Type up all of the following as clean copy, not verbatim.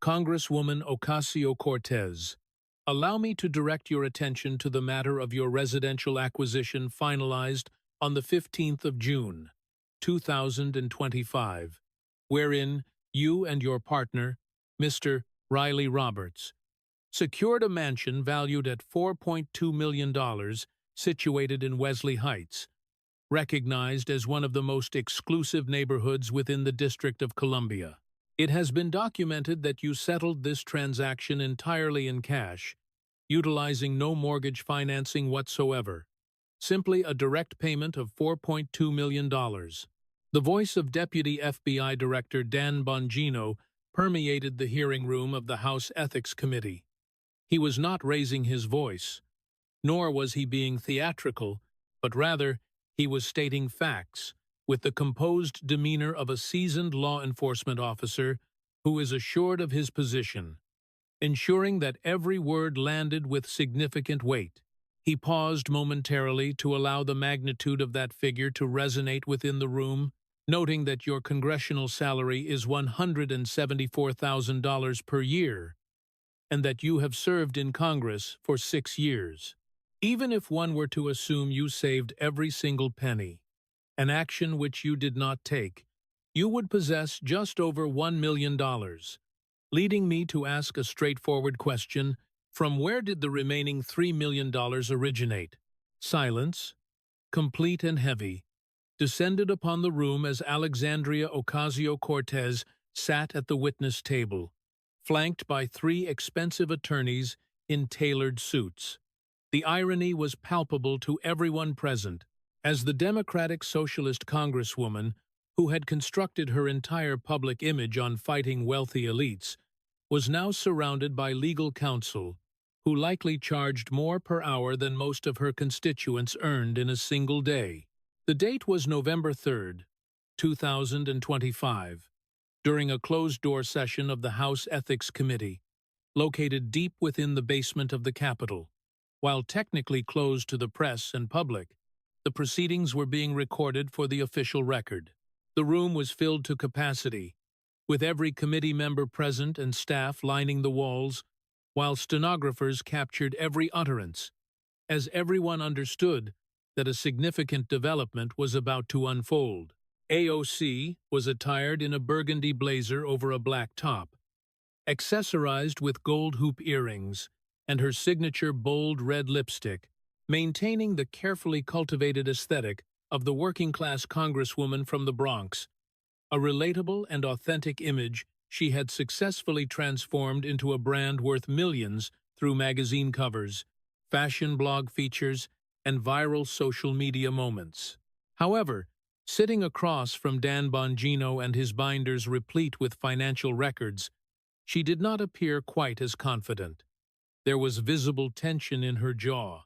Congresswoman Ocasio-Cortez, allow me to direct your attention to the matter of your residential acquisition finalized on the 15th of June, 2025, wherein you and your partner, Mr. Riley Roberts, secured a mansion valued at $4.2 million situated in Wesley Heights, recognized as one of the most exclusive neighborhoods within the District of Columbia. It has been documented that you settled this transaction entirely in cash, utilizing no mortgage financing whatsoever, simply a direct payment of $4.2 million. The voice of Deputy FBI Director Dan Bongino permeated the hearing room of the House Ethics Committee. He was not raising his voice, nor was he being theatrical, but rather he was stating facts with the composed demeanor of a seasoned law enforcement officer who is assured of his position, ensuring that every word landed with significant weight. He paused momentarily to allow the magnitude of that figure to resonate within the room, noting that your congressional salary is $174,000 per year, and that you have served in Congress for 6 years. Even if one were to assume you saved every single penny, an action which you did not take, you would possess just over $1 million, leading me to ask a straightforward question: from where did the remaining $3 million originate? Silence, complete and heavy, descended upon the room as Alexandria Ocasio-Cortez sat at the witness table, flanked by 3 expensive attorneys in tailored suits. The irony was palpable to everyone present, as the Democratic Socialist Congresswoman, who had constructed her entire public image on fighting wealthy elites, was now surrounded by legal counsel, who likely charged more per hour than most of her constituents earned in a single day. The date was November 3, 2025, during a closed-door session of the House Ethics Committee, located deep within the basement of the Capitol. While technically closed to the press and public, the proceedings were being recorded for the official record. The room was filled to capacity, with every committee member present and staff lining the walls, while stenographers captured every utterance, as everyone understood that a significant development was about to unfold. AOC was attired in a burgundy blazer over a black top, accessorized with gold hoop earrings and her signature bold red lipstick, maintaining the carefully cultivated aesthetic of the working-class congresswoman from the Bronx, a relatable and authentic image she had successfully transformed into a brand worth millions through magazine covers, fashion blog features, and viral social media moments. However, sitting across from Dan Bongino and his binders replete with financial records, she did not appear quite as confident. There was visible tension in her jaw.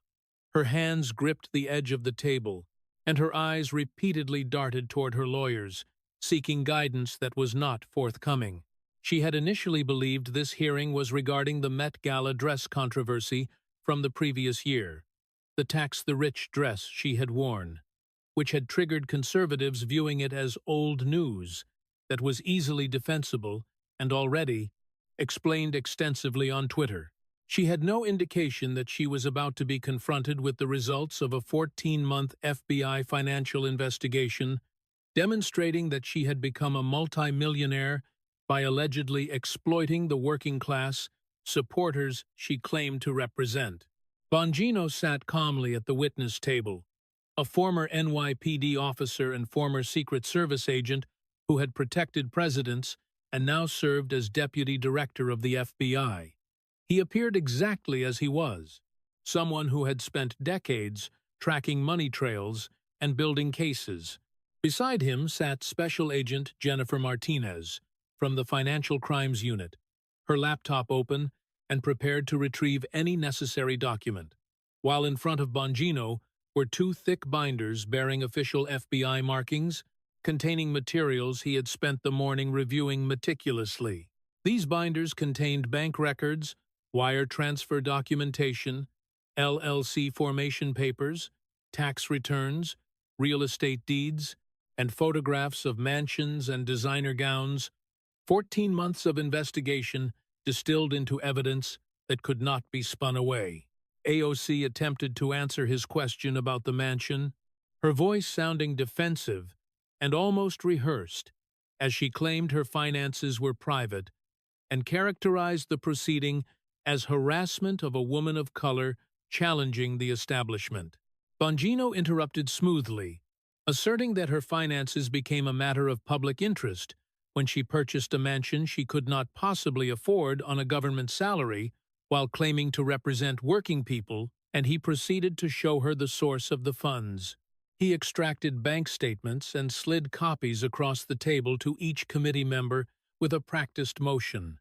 Her hands gripped the edge of the table, and her eyes repeatedly darted toward her lawyers, seeking guidance that was not forthcoming. She had initially believed this hearing was regarding the Met Gala dress controversy from the previous year, the tax-the-rich dress she had worn, which had triggered conservatives viewing it as old news that was easily defensible and already explained extensively on Twitter. She had no indication that she was about to be confronted with the results of a 14-month FBI financial investigation, demonstrating that she had become a multimillionaire by allegedly exploiting the working-class supporters she claimed to represent. Bongino sat calmly at the witness table, a former NYPD officer and former Secret Service agent who had protected presidents and now served as Deputy Director of the FBI. He appeared exactly as he was, someone who had spent decades tracking money trails and building cases. Beside him sat Special Agent Jennifer Martinez from the Financial Crimes Unit, her laptop open and prepared to retrieve any necessary document, while in front of Bongino were 2 thick binders bearing official FBI markings containing materials he had spent the morning reviewing meticulously. These binders contained bank records, wire transfer documentation, LLC formation papers, tax returns, real estate deeds, and photographs of mansions and designer gowns. 14 months of investigation distilled into evidence that could not be spun away. AOC attempted to answer his question about the mansion, her voice sounding defensive and almost rehearsed, as she claimed her finances were private and characterized the proceeding as harassment of a woman of color challenging the establishment. Bongino interrupted smoothly, asserting that her finances became a matter of public interest when she purchased a mansion she could not possibly afford on a government salary while claiming to represent working people, and he proceeded to show her the source of the funds. He extracted bank statements and slid copies across the table to each committee member with a practiced motion,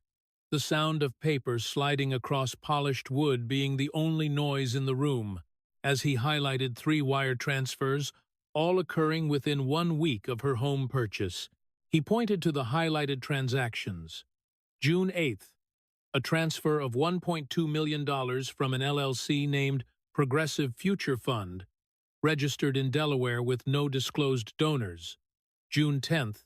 the sound of paper sliding across polished wood being the only noise in the room, as he highlighted 3 wire transfers, all occurring within 1 week of her home purchase. He pointed to the highlighted transactions. June 8th, a transfer of $1.2 million from an LLC named Progressive Future Fund, registered in Delaware with no disclosed donors. June 10th,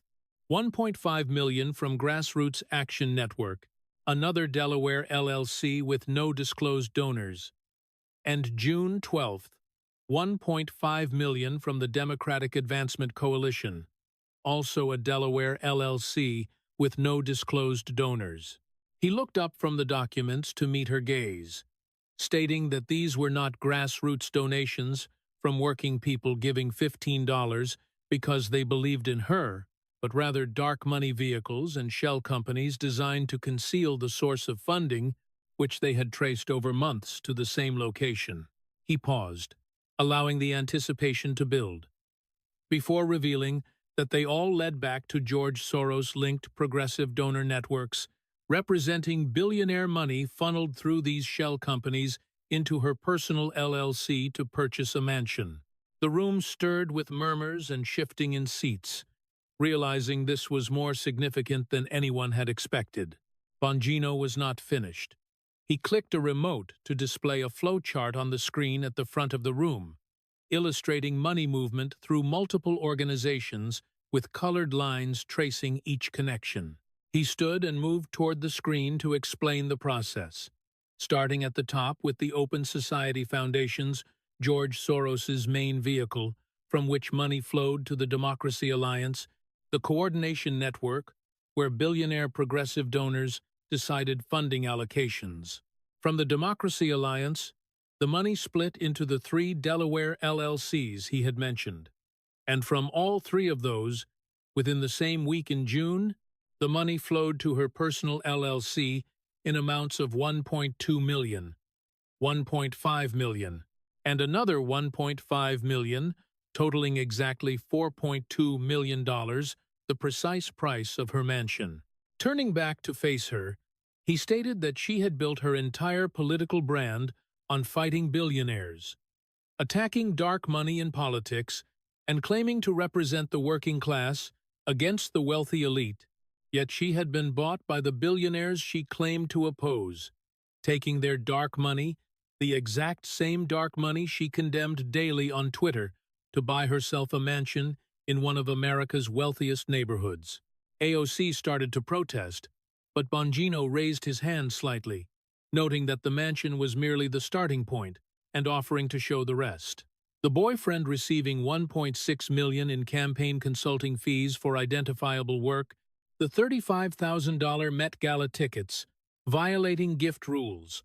$1.5 million from Grassroots Action Network, another Delaware LLC with no disclosed donors. And June 12th, $1.5 million from the Democratic Advancement Coalition, also a Delaware LLC with no disclosed donors. He looked up from the documents to meet her gaze, stating that these were not grassroots donations from working people giving $15 because they believed in her, but rather dark money vehicles and shell companies designed to conceal the source of funding, which they had traced over months to the same location. He paused, allowing the anticipation to build, before revealing that they all led back to George Soros-linked progressive donor networks, representing billionaire money funneled through these shell companies into her personal LLC to purchase a mansion. The room stirred with murmurs and shifting in seats, realizing this was more significant than anyone had expected. Bongino was not finished. He clicked a remote to display a flowchart on the screen at the front of the room, illustrating money movement through multiple organizations with colored lines tracing each connection. He stood and moved toward the screen to explain the process, starting at the top with the Open Society Foundation's George Soros's main vehicle, from which money flowed to the Democracy Alliance, the coordination network, where billionaire progressive donors decided funding allocations. From the Democracy Alliance, the money split into the 3 Delaware LLCs he had mentioned, and from all 3 of those, within the same week in June, the money flowed to her personal LLC in amounts of $1.2 million, $1.5 million, and another $1.5 million, totaling exactly $4.2 million, the precise price of her mansion. Turning back to face her, he stated that she had built her entire political brand on fighting billionaires, attacking dark money in politics, and claiming to represent the working class against the wealthy elite, yet she had been bought by the billionaires she claimed to oppose, taking their dark money, the exact same dark money she condemned daily on Twitter, to buy herself a mansion in one of America's wealthiest neighborhoods. AOC started to protest, but Bongino raised his hand slightly, noting that the mansion was merely the starting point and offering to show the rest. The boyfriend receiving $1.6 million in campaign consulting fees for identifiable work, the $35,000 Met Gala tickets, violating gift rules,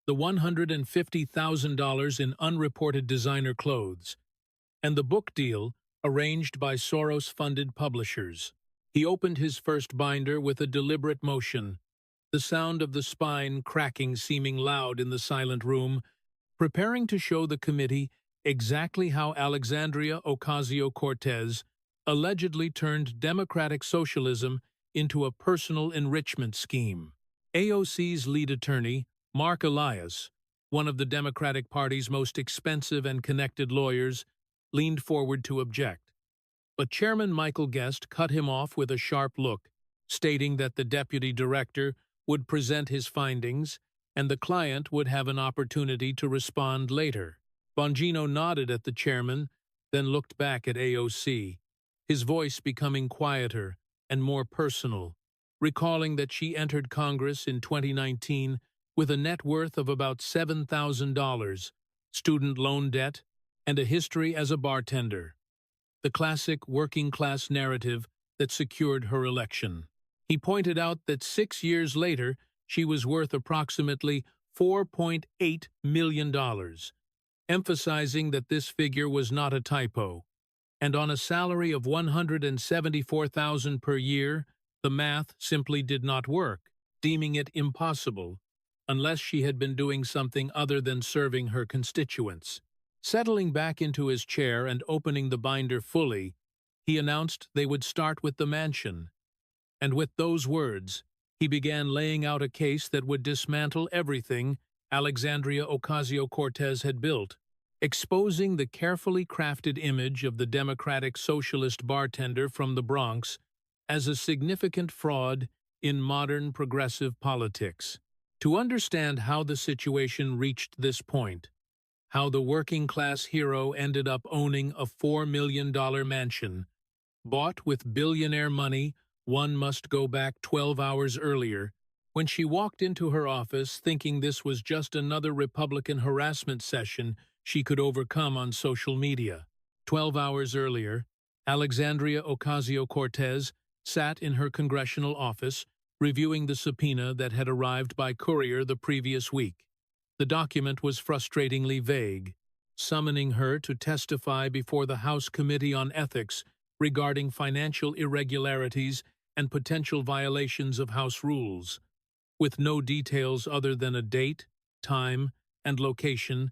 the $150,000 in unreported designer clothes, and the book deal arranged by Soros-funded publishers. He opened his first binder with a deliberate motion, the sound of the spine cracking seeming loud in the silent room, preparing to show the committee exactly how Alexandria Ocasio-Cortez allegedly turned democratic socialism into a personal enrichment scheme. AOC's lead attorney, Mark Elias, one of the Democratic Party's most expensive and connected lawyers, leaned forward to object. But Chairman Michael Guest cut him off with a sharp look, stating that the deputy director would present his findings and the client would have an opportunity to respond later. Bongino nodded at the chairman, then looked back at AOC, his voice becoming quieter and more personal. recalling that she entered Congress in 2019 with a net worth of about $7,000, student loan debt, and a history as a bartender. The classic working-class narrative that secured her election. He pointed out that 6 years later, she was worth approximately $4.8 million, emphasizing that this figure was not a typo. And on a salary of $174,000 per year, the math simply did not work, deeming it impossible, unless she had been doing something other than serving her constituents. Settling back into his chair and opening the binder fully, he announced they would start with the mansion. And with those words, he began laying out a case that would dismantle everything Alexandria Ocasio-Cortez had built, exposing the carefully crafted image of the Democratic Socialist bartender from the Bronx as a significant fraud in modern progressive politics. To understand how the situation reached this point, how the working-class hero ended up owning a $4 million mansion, bought with billionaire money, one must go back 12 hours earlier, when she walked into her office thinking this was just another Republican harassment session she could overcome on social media. 12 hours earlier, Alexandria Ocasio-Cortez sat in her congressional office, reviewing the subpoena that had arrived by courier the previous week. The document was frustratingly vague, summoning her to testify before the House Committee on Ethics regarding financial irregularities and potential violations of House rules, with no details other than a date, time, and location,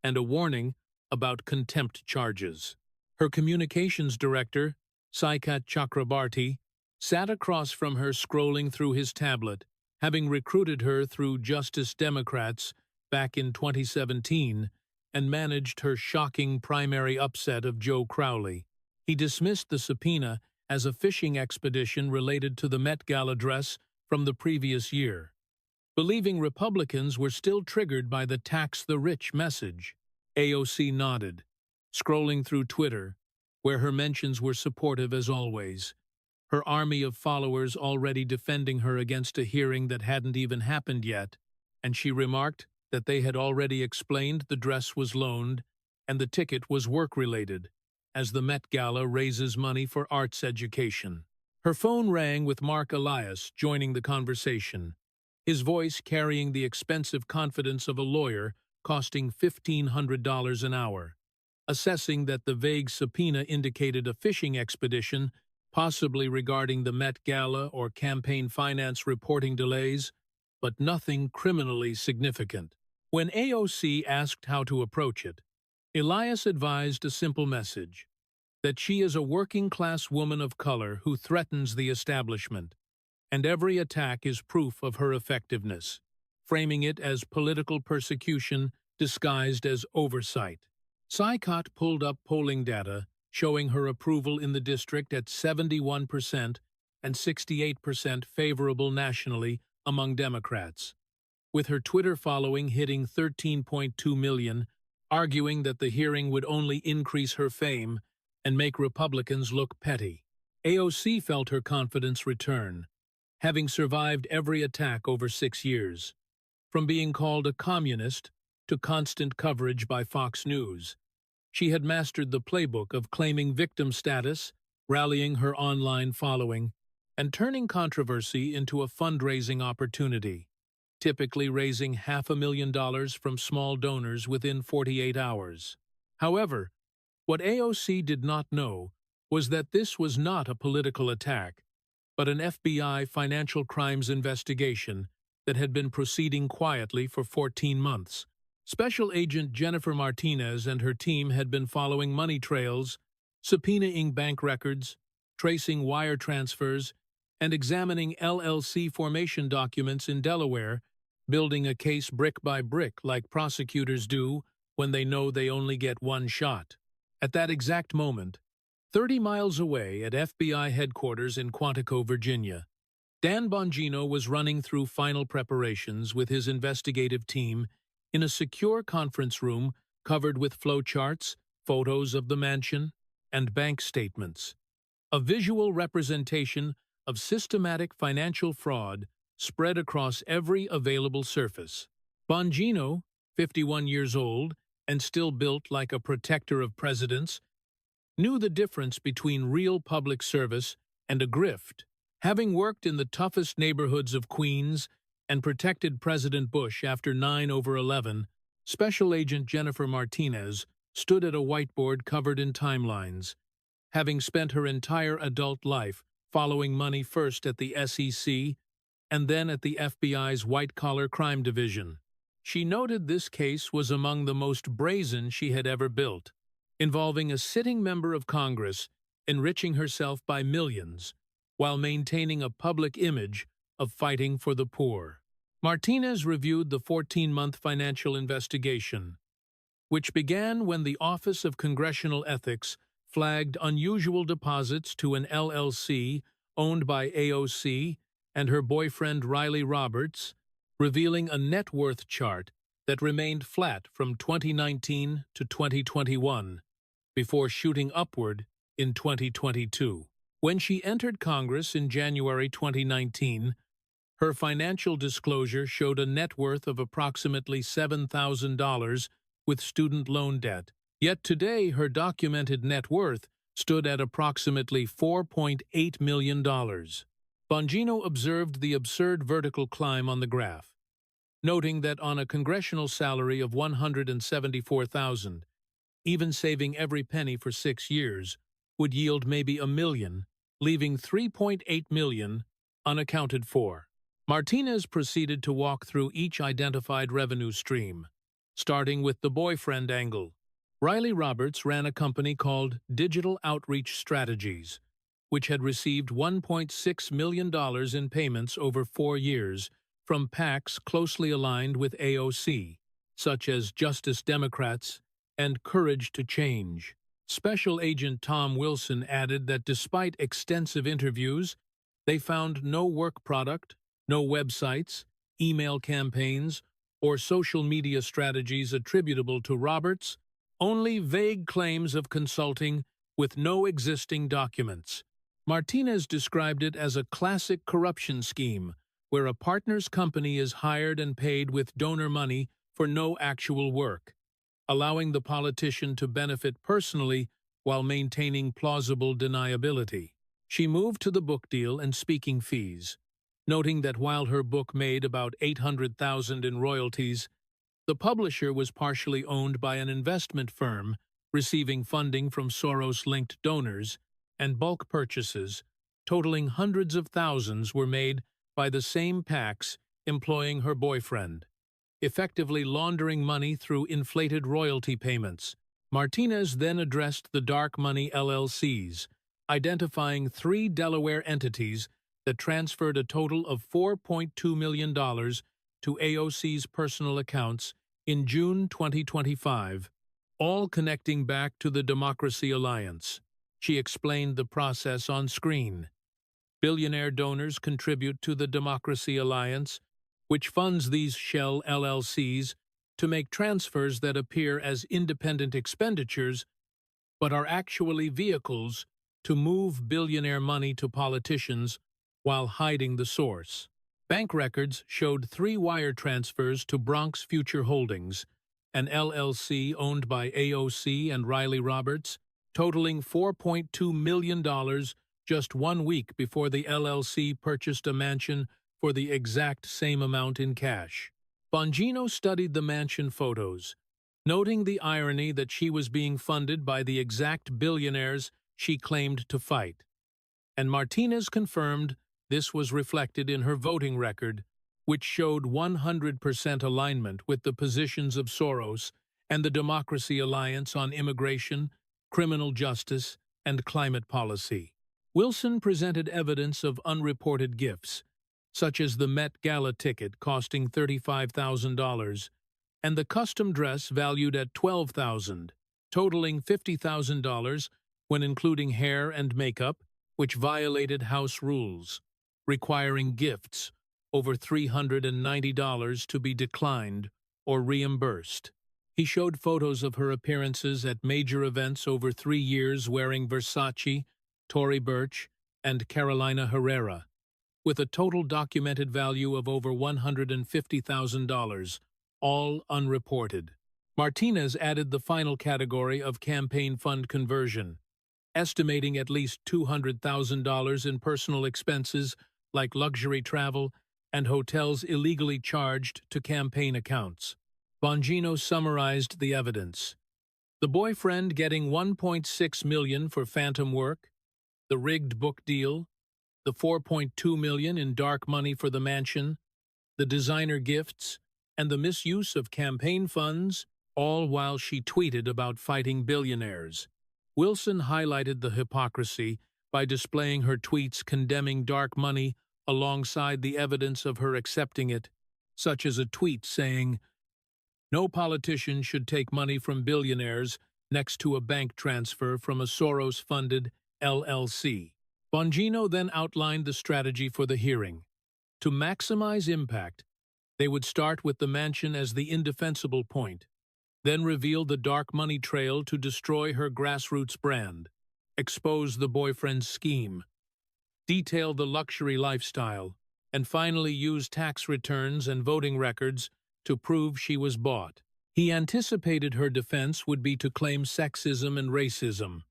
and a warning about contempt charges. Her communications director, Saikat Chakrabarti, sat across from her scrolling through his tablet, having recruited her through Justice Democrats back in 2017 and managed her shocking primary upset of Joe Crowley. He dismissed the subpoena as a fishing expedition related to the Met Gala dress from the previous year, believing Republicans were still triggered by the tax the rich message. AOC nodded, scrolling through Twitter, where her mentions were supportive as always, her army of followers already defending her against a hearing that hadn't even happened yet, and she remarked that they had already explained the dress was loaned and the ticket was work-related, as the Met Gala raises money for arts education. Her phone rang with Mark Elias joining the conversation, his voice carrying the expensive confidence of a lawyer costing $1,500 an hour, assessing that the vague subpoena indicated a fishing expedition, possibly regarding the Met Gala or campaign finance reporting delays, but nothing criminally significant. When AOC asked how to approach it, Elias advised a simple message, that she is a working-class woman of color who threatens the establishment, and every attack is proof of her effectiveness, framing it as political persecution disguised as oversight. Saikat pulled up polling data showing her approval in the district at 71% and 68% favorable nationally among Democrats, with her Twitter following hitting 13.2 million, arguing that the hearing would only increase her fame and make Republicans look petty. AOC felt her confidence return, having survived every attack over 6 years, from being called a communist to constant coverage by Fox News. She had mastered the playbook of claiming victim status, rallying her online following, and turning controversy into a fundraising opportunity, typically raising $500,000 from small donors within 48 hours. However, what AOC did not know was that this was not a political attack, but an FBI financial crimes investigation that had been proceeding quietly for 14 months. Special Agent Jennifer Martinez and her team had been following money trails, subpoenaing bank records, tracing wire transfers, and examining LLC formation documents in Delaware, building a case brick by brick like prosecutors do when they know they only get one shot. At that exact moment, 30 miles away at FBI headquarters in Quantico, Virginia, Dan Bongino was running through final preparations with his investigative team in a secure conference room covered with flowcharts, photos of the mansion, and bank statements, a visual representation of systematic financial fraud spread across every available surface. Bongino, 51 years old and still built like a protector of presidents, knew the difference between real public service and a grift. Having worked in the toughest neighborhoods of Queens and protected President Bush after 9/11, Special Agent Jennifer Martinez stood at a whiteboard covered in timelines. Having spent her entire adult life following money first at the SEC and then at the FBI's white-collar crime division, she noted this case was among the most brazen she had ever built, involving a sitting member of Congress enriching herself by millions while maintaining a public image of fighting for the poor. Martinez reviewed the 14-month financial investigation, which began when the Office of Congressional Ethics flagged unusual deposits to an LLC owned by AOC and her boyfriend Riley Roberts, revealing a net worth chart that remained flat from 2019 to 2021, before shooting upward in 2022. When she entered Congress in January 2019, her financial disclosure showed a net worth of approximately $7,000 with student loan debt. Yet today, her documented net worth stood at approximately $4.8 million. Bongino observed the absurd vertical climb on the graph, noting that on a congressional salary of $174,000, even saving every penny for 6 years would yield maybe $1 million, leaving $3.8 million unaccounted for. Martinez proceeded to walk through each identified revenue stream, starting with the boyfriend angle. Riley Roberts ran a company called Digital Outreach Strategies, which had received $1.6 million in payments over 4 years from PACs closely aligned with AOC, such as Justice Democrats and Courage to Change. Special Agent Tom Wilson added that despite extensive interviews, they found no work product, no websites, email campaigns, or social media strategies attributable to Roberts, only vague claims of consulting with no existing documents. Martinez described it as a classic corruption scheme, where a partner's company is hired and paid with donor money for no actual work, allowing the politician to benefit personally while maintaining plausible deniability. She moved to the book deal and speaking fees, noting that while her book made about $800,000 in royalties, the publisher was partially owned by an investment firm, receiving funding from Soros-linked donors, and bulk purchases, totaling hundreds of thousands, were made by the same PACs employing her boyfriend, effectively laundering money through inflated royalty payments. Martinez then addressed the dark money LLCs, identifying 3 Delaware entities that transferred a total of $4.2 million to AOC's personal accounts in June 2025, all connecting back to the Democracy Alliance. She explained the process on screen. Billionaire donors contribute to the Democracy Alliance, which funds these shell LLCs to make transfers that appear as independent expenditures but are actually vehicles to move billionaire money to politicians while hiding the source. Bank records showed 3 wire transfers to Bronx Future Holdings, an LLC owned by AOC and Riley Roberts, totaling $4.2 million just 1 week before the LLC purchased a mansion for the exact same amount in cash. Bongino studied the mansion photos, noting the irony that she was being funded by the exact billionaires she claimed to fight. And Martinez confirmed this was reflected in her voting record, which showed 100% alignment with the positions of Soros and the Democracy Alliance on immigration, criminal justice, and climate policy. Wilson presented evidence of unreported gifts, such as the Met Gala ticket costing $35,000 and the custom dress valued at $12,000, totaling $50,000 when including hair and makeup, which violated House rules, requiring gifts over $390 to be declined or reimbursed. He showed photos of her appearances at major events over 3 years wearing Versace, Tory Burch, and Carolina Herrera, with a total documented value of over $150,000, all unreported. Martinez added the final category of campaign fund conversion, estimating at least $200,000 in personal expenses like luxury travel and hotels illegally charged to campaign accounts. Bongino summarized the evidence. The boyfriend getting $1.6 million for phantom work, the rigged book deal, the $4.2 million in dark money for the mansion, the designer gifts, and the misuse of campaign funds, all while she tweeted about fighting billionaires. Wilson highlighted the hypocrisy by displaying her tweets condemning dark money alongside the evidence of her accepting it, such as a tweet saying, "No politician should take money from billionaires," next to a bank transfer from a Soros-funded LLC. Bongino then outlined the strategy for the hearing. To maximize impact, they would start with the mansion as the indefensible point, then reveal the dark money trail to destroy her grassroots brand, expose the boyfriend's scheme, detail the luxury lifestyle, and finally use tax returns and voting records to prove she was bought. He anticipated her defense would be to claim sexism and racism,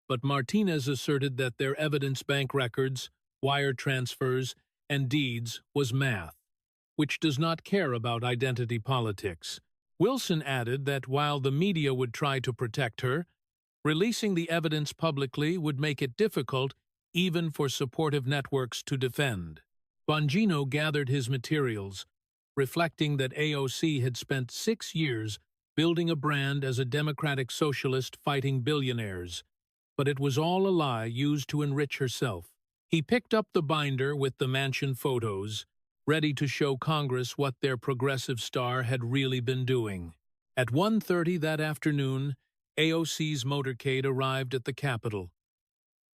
but Martinez asserted that their evidence bank records, wire transfers, and deeds was math, which does not care about identity politics. Wilson added that while the media would try to protect her, releasing the evidence publicly would make it difficult even for supportive networks to defend. Bongino gathered his materials, reflecting that AOC had spent 6 years building a brand as a democratic socialist fighting billionaires, but it was all a lie used to enrich herself. He picked up the binder with the mansion photos, ready to show Congress what their progressive star had really been doing. At 1:30 that afternoon, AOC's motorcade arrived at the Capitol,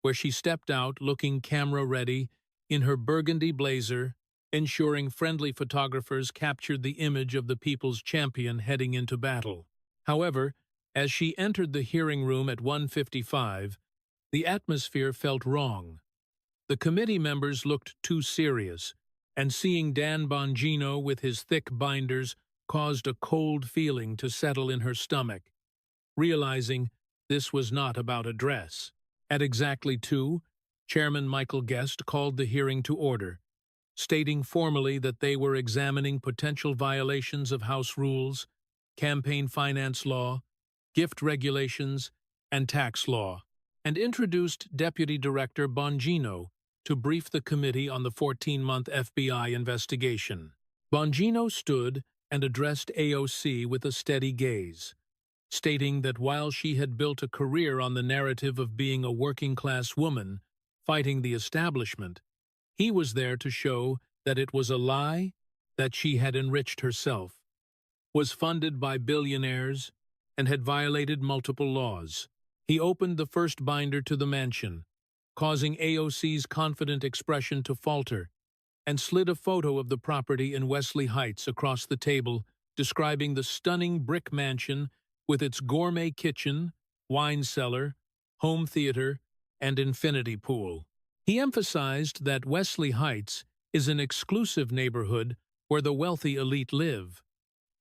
where she stepped out looking camera-ready in her burgundy blazer, ensuring friendly photographers captured the image of the people's champion heading into battle. However, as she entered the hearing room at 1:55, the atmosphere felt wrong. The committee members looked too serious, and seeing Dan Bongino with his thick binders caused a cold feeling to settle in her stomach, realizing this was not about a dress. At exactly 2, Chairman Michael Guest called the hearing to order, stating formally that they were examining potential violations of House rules, campaign finance law, gift regulations, and tax law, and introduced Deputy Director Bongino to brief the committee on the 14-month FBI investigation. Bongino stood and addressed AOC with a steady gaze, stating that while she had built a career on the narrative of being a working-class woman fighting the establishment, he was there to show that it was a lie, that she had enriched herself, was funded by billionaires, and had violated multiple laws. He opened the first binder to the mansion, causing AOC's confident expression to falter, and slid a photo of the property in Wesley Heights across the table, describing the stunning brick mansion with its gourmet kitchen, wine cellar, home theater, and infinity pool. He emphasized that Wesley Heights is an exclusive neighborhood where the wealthy elite live,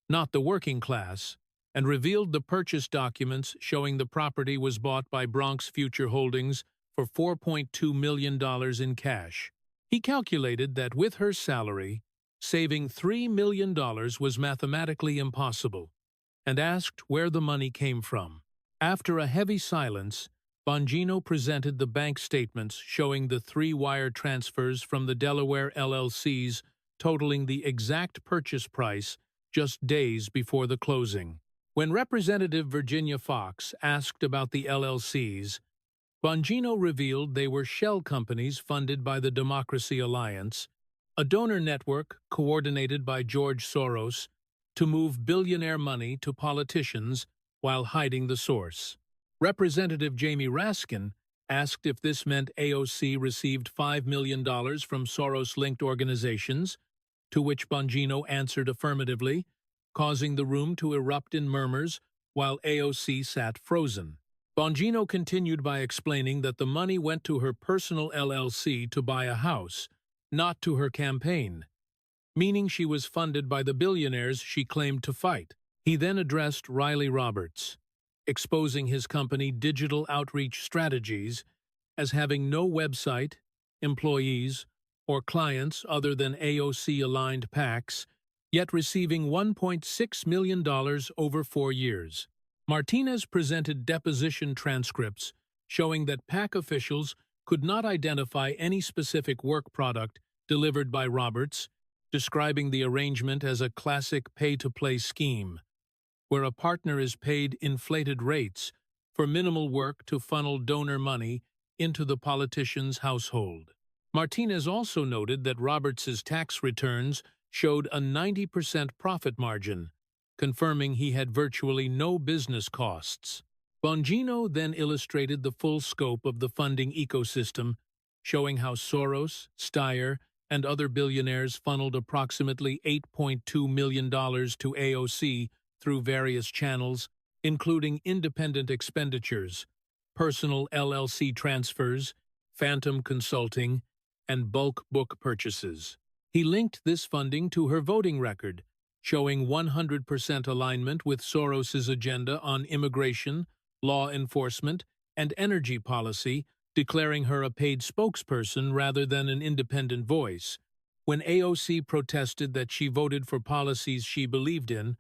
not the working class, and revealed the purchase documents showing the property was bought by Bronx Future Holdings for $4.2 million in cash. He calculated that with her salary, saving $3 million was mathematically impossible, and asked where the money came from. After a heavy silence, Bongino presented the bank statements showing the 3 wire transfers from the Delaware LLCs totaling the exact purchase price just days before the closing. When Representative Virginia Fox asked about the LLCs, Bongino revealed they were shell companies funded by the Democracy Alliance, a donor network coordinated by George Soros to move billionaire money to politicians while hiding the source. Representative Jamie Raskin asked if this meant AOC received $5 million from Soros-linked organizations, to which Bongino answered affirmatively, causing the room to erupt in murmurs while AOC sat frozen. Bongino continued by explaining that the money went to her personal LLC to buy a house, not to her campaign, meaning she was funded by the billionaires she claimed to fight. He then addressed Riley Roberts, exposing his company Digital Outreach Strategies as having no website, employees, or clients other than AOC-aligned PACs, yet receiving $1.6 million over 4 years. Martinez presented deposition transcripts showing that PAC officials could not identify any specific work product delivered by Roberts, describing the arrangement as a classic pay-to-play scheme, where a partner is paid inflated rates for minimal work to funnel donor money into the politician's household. Martinez also noted that Roberts's tax returns showed a 90% profit margin, confirming he had virtually no business costs. Bongino then illustrated the full scope of the funding ecosystem, showing how Soros, Steyer, and other billionaires funneled approximately $8.2 million to AOC through various channels, including independent expenditures, personal LLC transfers, phantom consulting, and bulk book purchases. He linked this funding to her voting record, showing 100% alignment with Soros's agenda on immigration, law enforcement, and energy policy, declaring her a paid spokesperson rather than an independent voice. When AOC protested that she voted for policies she believed in,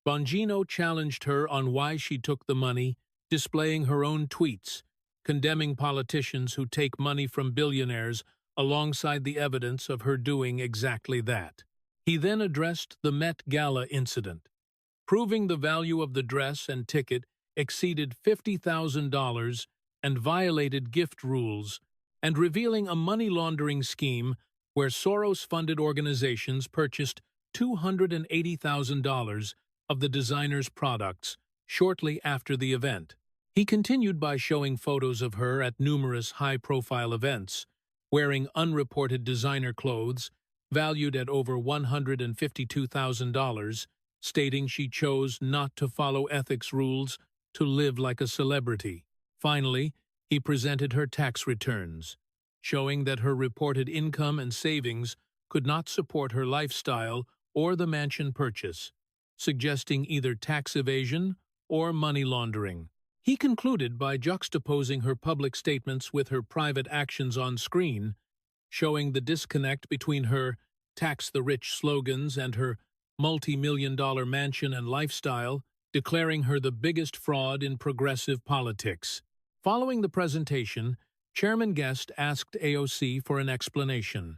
Bongino challenged her on why she took the money, displaying her own tweets, condemning politicians who take money from billionaires alongside the evidence of her doing exactly that. He then addressed the Met Gala incident, proving the value of the dress and ticket exceeded $50,000 and violated gift rules, and revealing a money laundering scheme where Soros-funded organizations purchased $280,000 of the designer's products shortly after the event. He continued by showing photos of her at numerous high-profile events, wearing unreported designer clothes valued at over $152,000, stating she chose not to follow ethics rules to live like a celebrity. Finally, he presented her tax returns, showing that her reported income and savings could not support her lifestyle or the mansion purchase, suggesting either tax evasion or money laundering. He concluded by juxtaposing her public statements with her private actions on screen, showing the disconnect between her "tax the rich" slogans and her multi-million-dollar mansion and lifestyle, declaring her the biggest fraud in progressive politics. Following the presentation, Chairman Guest asked AOC for an explanation.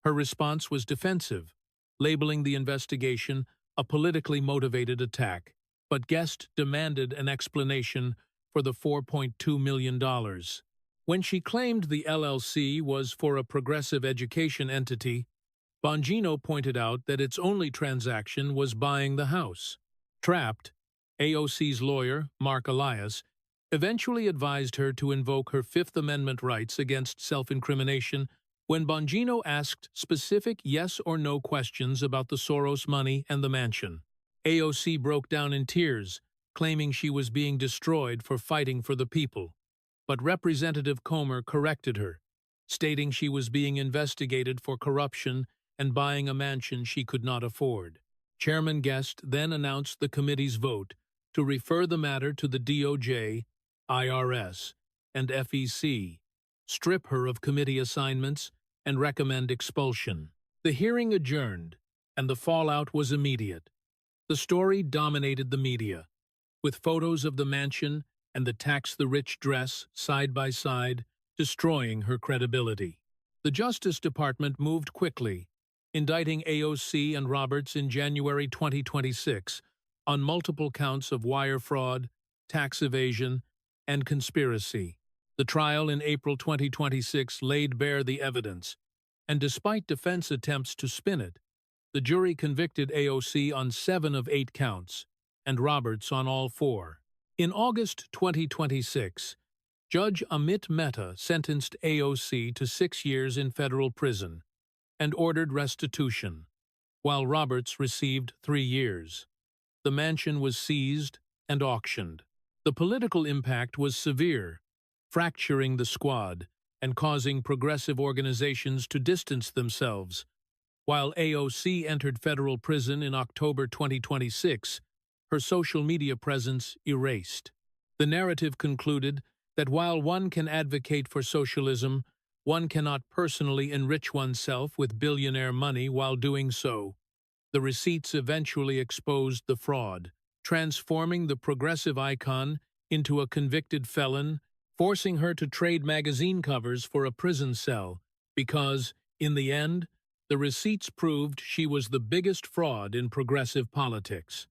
Her response was defensive, labeling the investigation a politically motivated attack, but Guest demanded an explanation for the $4.2 million. When she claimed the LLC was for a progressive education entity, Bongino pointed out that its only transaction was buying the house. Trapped, AOC's lawyer, Mark Elias, eventually advised her to invoke her Fifth Amendment rights against self-incrimination when Bongino asked specific yes or no questions about the Soros money and the mansion. AOC broke down in tears, claiming she was being destroyed for fighting for the people. But Representative Comer corrected her, stating she was being investigated for corruption and buying a mansion she could not afford. Chairman Guest then announced the committee's vote to refer the matter to the DOJ, IRS, and FEC, strip her of committee assignments, and recommend expulsion. The hearing adjourned, and the fallout was immediate. The story dominated the media, with photos of the mansion and the tax the rich dress side by side, destroying her credibility. The Justice Department moved quickly, indicting AOC and Roberts in January 2026 on multiple counts of wire fraud, tax evasion, and conspiracy. The trial in April 2026 laid bare the evidence, and despite defense attempts to spin it, the jury convicted AOC on 7 of 8 counts, and Roberts on all 4. In August 2026, Judge Amit Mehta sentenced AOC to 6 years in federal prison and ordered restitution, while Roberts received 3 years. The mansion was seized and auctioned. The political impact was severe, fracturing the squad and causing progressive organizations to distance themselves. While AOC entered federal prison in October 2026, her social media presence erased. The narrative concluded that while one can advocate for socialism, one cannot personally enrich oneself with billionaire money while doing so. The receipts eventually exposed the fraud, transforming the progressive icon into a convicted felon, forcing her to trade magazine covers for a prison cell, because, in the end, the receipts proved she was the biggest fraud in progressive politics.